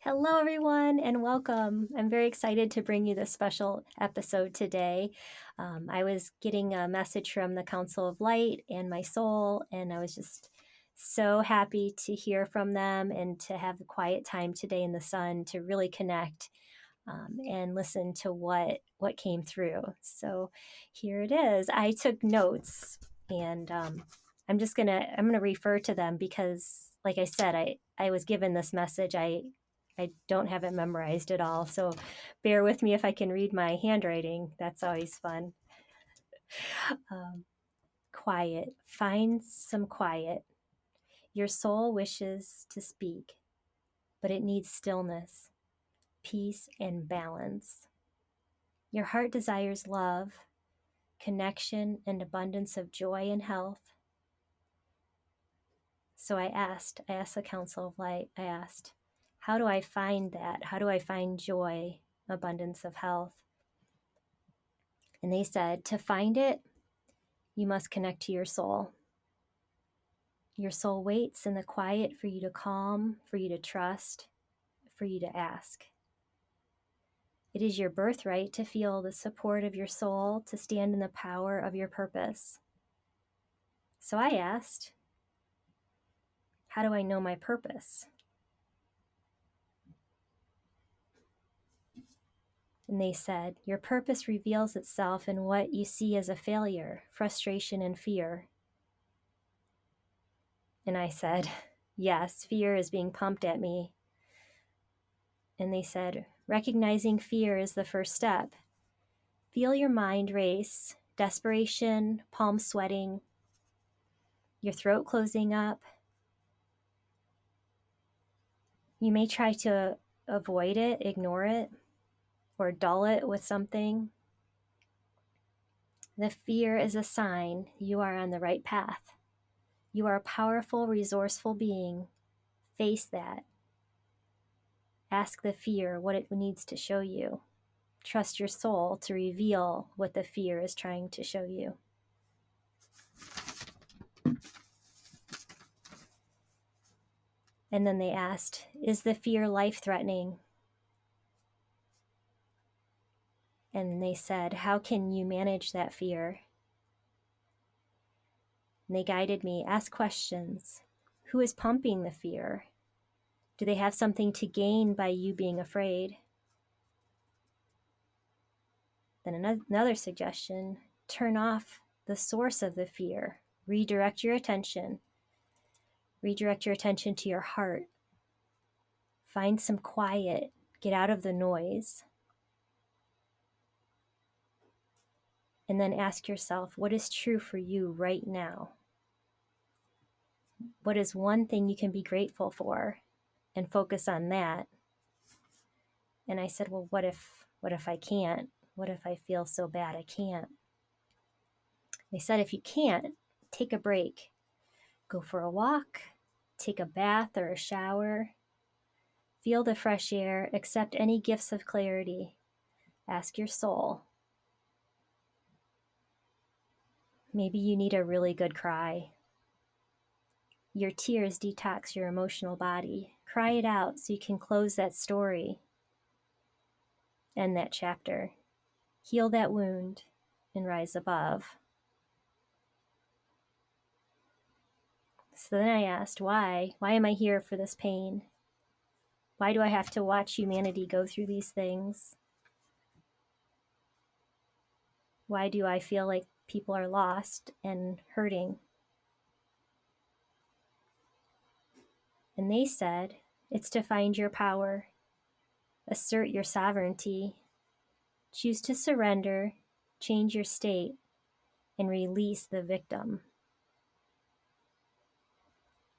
Hello, everyone, and welcome. I'm very excited to bring you this special episode today. I was getting a message from the Counsel of Light and my soul, and I was just so happy to hear from them and to have the quiet time today in the sun to really connect and listen to what came through. So here it is. I took notes, and I'm gonna refer to them because, like I said, I was given this message. I don't have it memorized at all, so bear with me if I can read my handwriting. That's always fun. Quiet. Find some quiet. Your soul wishes to speak, but it needs stillness, peace, and balance. Your heart desires love, connection, and abundance of joy and health. So I asked the Counsel of Light, I asked, how do I find that? How do I find joy, abundance of health? And they said, to find it, you must connect to your soul. Your soul waits in the quiet for you to calm, for you to trust, for you to ask. It is your birthright to feel the support of your soul, to stand in the power of your purpose. So I asked, how do I know my purpose? And they said, your purpose reveals itself in what you see as a failure, frustration, and fear. And I said, yes, fear is being pumped at me. And they said, recognizing fear is the first step. Feel your mind race, desperation, palms sweating, your throat closing up. You may try to avoid it, ignore it, or dull it with something. The fear is a sign you are on the right path. You are a powerful, resourceful being. Face that. Ask the fear what it needs to show you. Trust your soul to reveal what the fear is trying to show you. And then they asked, is the fear life-threatening? And they said, how can you manage that fear? And they guided me, ask questions. Who is pumping the fear? Do they have something to gain by you being afraid? Then another suggestion, turn off the source of the fear. Redirect your attention. Redirect your attention to your heart. Find some quiet. Get out of the noise. And then ask yourself, what is true for you right now? What is one thing you can be grateful for? And focus on that. And I said, well, what if I can't? What if I feel so bad I can't? They said, if you can't, take a break. Go for a walk, take a bath or a shower. Feel the fresh air, accept any gifts of clarity. Ask your soul. Maybe you need a really good cry. Your tears detox your emotional body. Cry it out so you can close that story, end that chapter, heal that wound, and rise above. So then I asked, why? Why am I here for this pain? Why do I have to watch humanity go through these things? Why do I feel like people are lost and hurting? And they said, it's to find your power, assert your sovereignty, choose to surrender, change your state, and release the victim.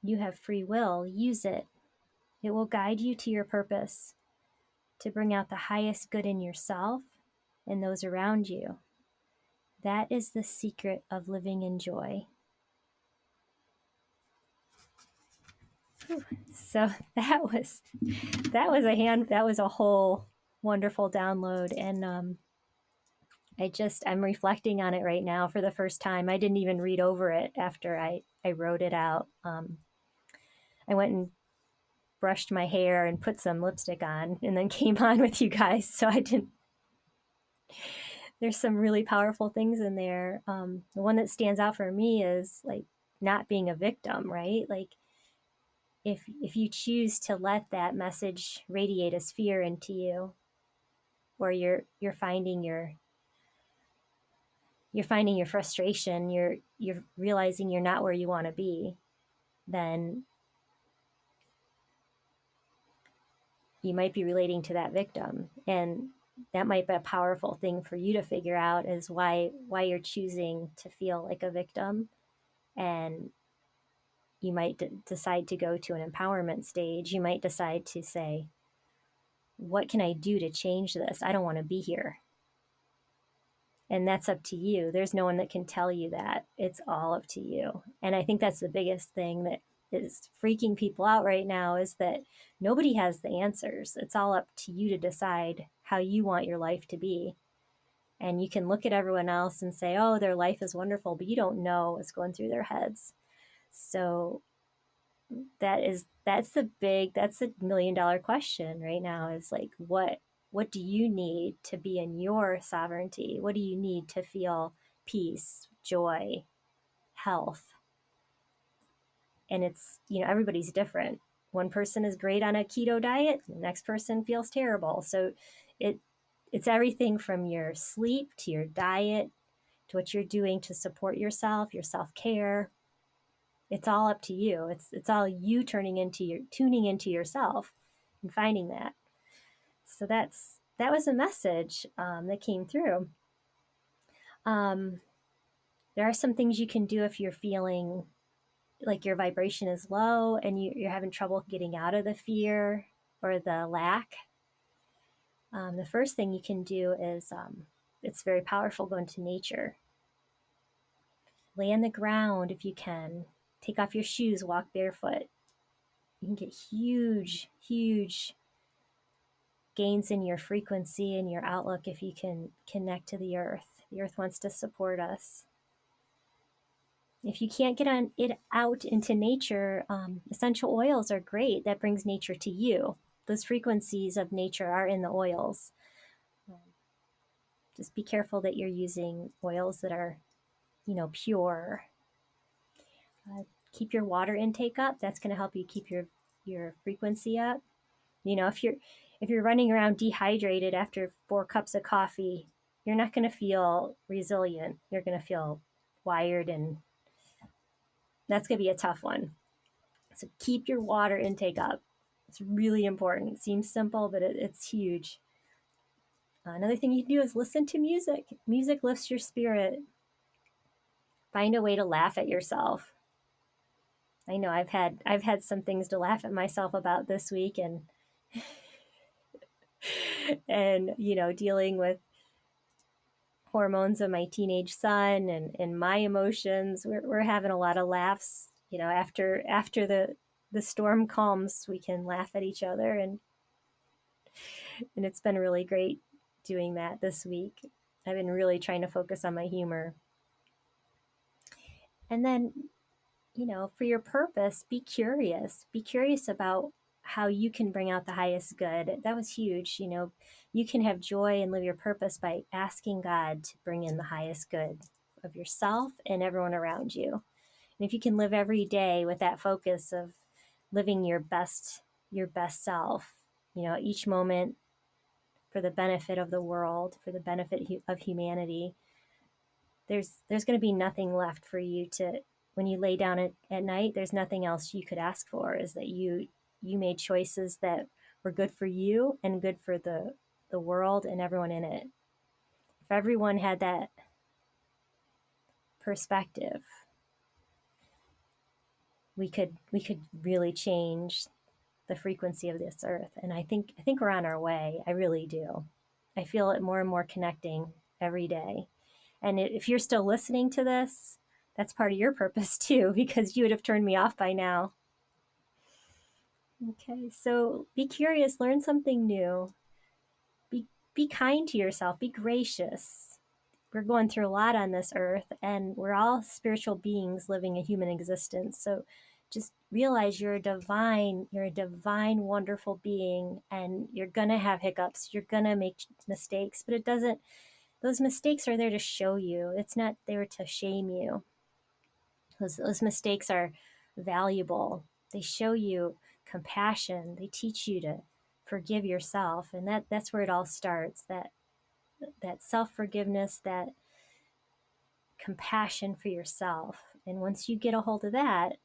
You have free will, use it. It will guide you to your purpose, to bring out the highest good in yourself and those around you. That is the secret of living in joy. So that was a whole wonderful download, and I'm reflecting on it right now for the first time. I didn't even read over it after I wrote it out. I went and brushed my hair and put some lipstick on and then came on with you guys. So I didn't, there's some really powerful things in there. The one that stands out for me is like not being a victim, right? Like if you choose to let that message radiate as fear into you, or you're finding your frustration, you're realizing you're not where you want to be, then you might be relating to that victim. And that might be a powerful thing for you to figure out, is why you're choosing to feel like a victim. And you might decide to go to an empowerment stage. You might decide to say, what can I do to change this? I don't want to be here. And that's up to you. There's no one that can tell you that. It's all up to you. And I think that's the biggest thing that is freaking people out right now, is that nobody has the answers. It's all up to you to decide how you want your life to be. And you can look at everyone else and say, oh, their life is wonderful, but you don't know what's going through their heads. So that's a $1 million question right now, is like, what do you need to be in your sovereignty? What do you need to feel peace, joy, health? And it's, everybody's different. One person is great on a keto diet, the next person feels terrible. So it's everything from your sleep to your diet to what you're doing to support yourself, your self-care. It's all up to you. It's all you tuning into yourself and finding that. So that was a message that came through. There are some things you can do if you're feeling like your vibration is low and you're having trouble getting out of the fear or the lack. The first thing you can do is, it's very powerful, go into nature. Lay on the ground if you can. Take off your shoes, walk barefoot. You can get huge, huge gains in your frequency and your outlook if you can connect to the earth. The earth wants to support us. If you can't get it out into nature, essential oils are great. That brings nature to you. Those frequencies of nature are in the oils. Just be careful that you're using oils that are, pure. Keep your water intake up. That's going to help you keep your frequency up. If you're running around dehydrated after 4 cups of coffee, you're not going to feel resilient. You're going to feel wired, and that's going to be a tough one. So keep your water intake up. It's really important. It seems simple, but it's huge. Another thing you can do is listen to music. Music lifts your spirit. Find a way to laugh at yourself. I know I've had some things to laugh at myself about this week, and dealing with hormones of my teenage son and my emotions. We're having a lot of laughs. After the storm calms, we can laugh at each other, and it's been really great doing that this week. I've been really trying to focus on my humor. And then, for your purpose, be curious. Be curious about how you can bring out the highest good. That was huge. You can have joy and live your purpose by asking God to bring in the highest good of yourself and everyone around you. And if you can live every day with that focus of living your best self, each moment for the benefit of the world, for the benefit of humanity, there's going to be nothing left for you to, when you lay down at night, there's nothing else you could ask for, is that you made choices that were good for you and good for the world and everyone in it. If everyone had that perspective, we could really change the frequency of this earth. And I think we're on our way. I really do. I feel it more and more connecting every day. And if you're still listening to this, that's part of your purpose too, because you would have turned me off by now. Okay, so be curious, learn something new. Be kind to yourself, be gracious. We're going through a lot on this earth, and we're all spiritual beings living a human existence. So just realize you're a divine, wonderful being, and you're gonna have hiccups, you're gonna make mistakes, but those mistakes are there to show you. It's not there to shame you. Those mistakes are valuable. They show you compassion. They teach you to forgive yourself, and that's where it all starts. That self-forgiveness, that compassion for yourself. And once you get a hold of that,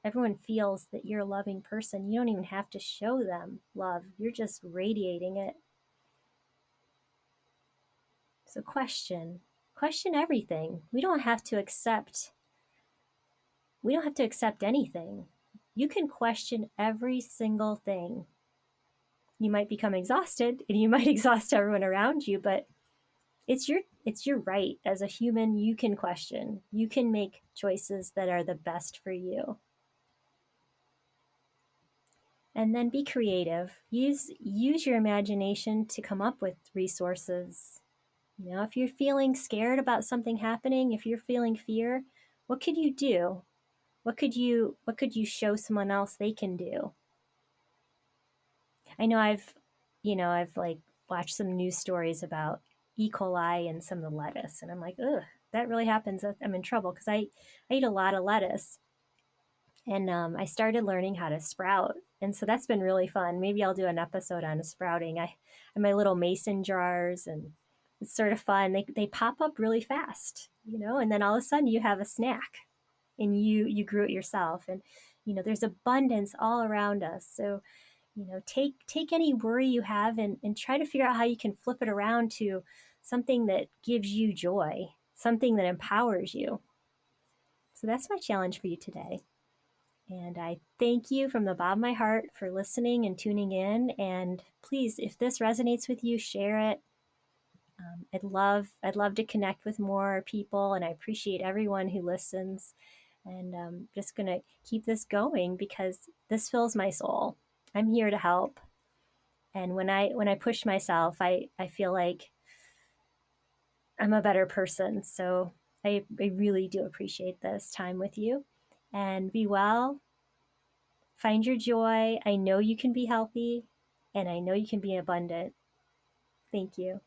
everyone feels that you're a loving person. You don't even have to show them love. You're just radiating it. So question everything. We don't have to accept anything. You can question every single thing. You might become exhausted and you might exhaust everyone around you, but it's your right as a human. You can question. You can make choices that are the best for you. And then be creative. Use your imagination to come up with resources. If you're feeling scared about something happening, if you're feeling fear, what could you do? What could you show someone else they can do? I know I've like watched some news stories about E. coli and some of the lettuce, and I'm like, ugh, that really happens. I'm in trouble because I eat a lot of lettuce, and I started learning how to sprout, and so that's been really fun. Maybe I'll do an episode on sprouting. I have my little mason jars, and it's sort of fun. They pop up really fast, and then all of a sudden you have a snack, and you grew it yourself, and there's abundance all around us. So take any worry you have and try to figure out how you can flip it around to something that gives you joy, something that empowers you. So that's my challenge for you today. And I thank you from the bottom of my heart for listening and tuning in. And please, if this resonates with you, share it. I'd love to connect with more people, and I appreciate everyone who listens. And I'm just gonna keep this going because this fills my soul. I'm here to help. And when I push myself, I feel like I'm a better person. So I really do appreciate this time with you. And be well. Find your joy. I know you can be healthy, and I know you can be abundant. Thank you.